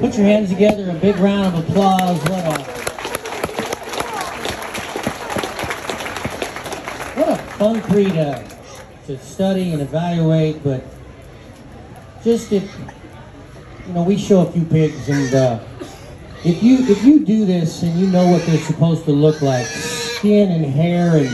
Put your hands together, a big round of applause. What a fun tree to study and evaluate, but just if, you know, we show a few pigs, and if you do this and you know what they're supposed to look like, skin and hair, and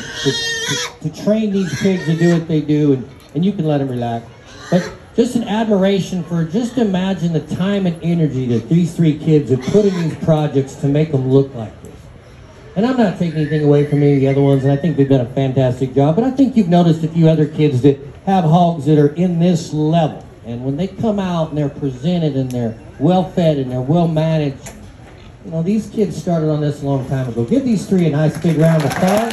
to train these pigs to do what they do, and you can let them relax. But just an admiration for, just imagine the time and energy that these three kids have put in these projects to make them look like this. And I'm not taking anything away from any of the other ones, and I think they've done a fantastic job, but I think you've noticed a few other kids that have hogs that are in this level. And when they come out and they're presented and they're well-fed and they're well-managed, you know, these kids started on this a long time ago. Give these three a nice big round of applause.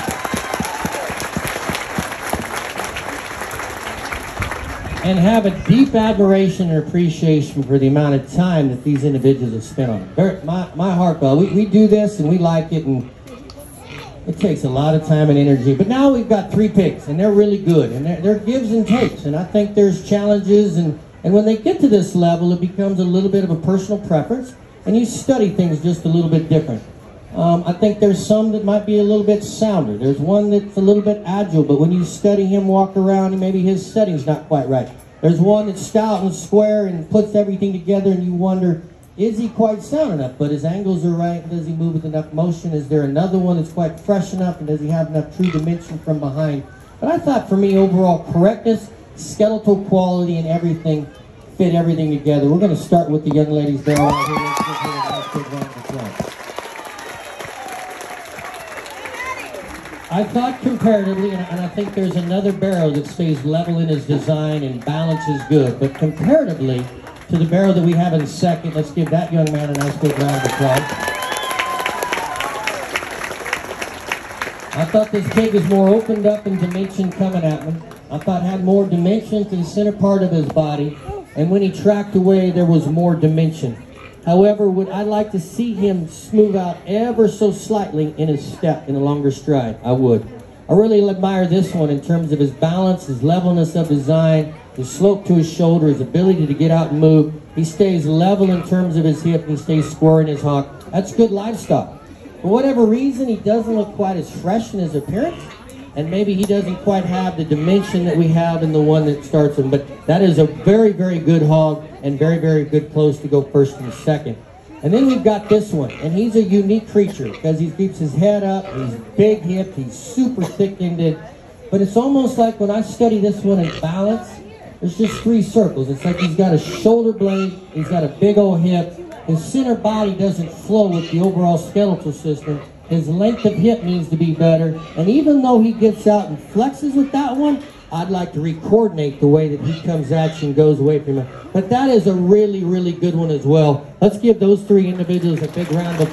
And have a deep admiration and appreciation for the amount of time that these individuals have spent on it. My heart, we do this and we like it, and It takes a lot of time and energy. But now we've got 3 pigs, and they're really good. And they're gives and takes. And I think there's challenges. And when they get to this level, it becomes a little bit of a personal preference. And you study things just a little bit different. I think there's some that might be a little bit sounder. There's one that's a little bit agile, but when you study him walk around, maybe his setting's not quite right. There's one that's stout and square and puts everything together, and you wonder, is he quite sound enough? But his angles are right. Does he move with enough motion? Is there another one that's quite fresh enough? And does he have enough true dimension from behind? But I thought for me, overall correctness, skeletal quality, and everything fit everything together. We're going to start with the young ladies there. Right here. Let's give her a nice big round of applause. I thought comparatively, and I think there's another barrow that stays level in his design and balance is good, but comparatively to the barrow that we have in second, let's give that young man a nice big round of applause. I thought this pig was more opened up in dimension coming at me. I thought had more dimension to the center part of his body, and when he tracked away, there was more dimension. However, would I like to see him smooth out ever so slightly in his step in a longer stride? I would. I really admire this one in terms of his balance, his levelness of design, his slope to his shoulder, his ability to get out and move. He stays level in terms of his hip, and he stays square in his hock. That's good livestock. For whatever reason, he doesn't look quite as fresh in his appearance, and maybe he doesn't quite have the dimension that we have in the one that starts him. But that is a very, very good hog, and very, very good close to go first and second. And then we've got this one, and he's a unique creature because he keeps his head up, he's big hipped, he's super thick-ended. But it's almost like when I study this one in balance, there's just 3 circles. It's like he's got a shoulder blade, he's got a big old hip, his center body doesn't flow with the overall skeletal system. His length of hip needs to be better. And even though he gets out and flexes with that one, I'd like to re-coordinate the way that he comes at you and goes away from you. But that is a really, really good one as well. Let's give those 3 individuals a big round of applause.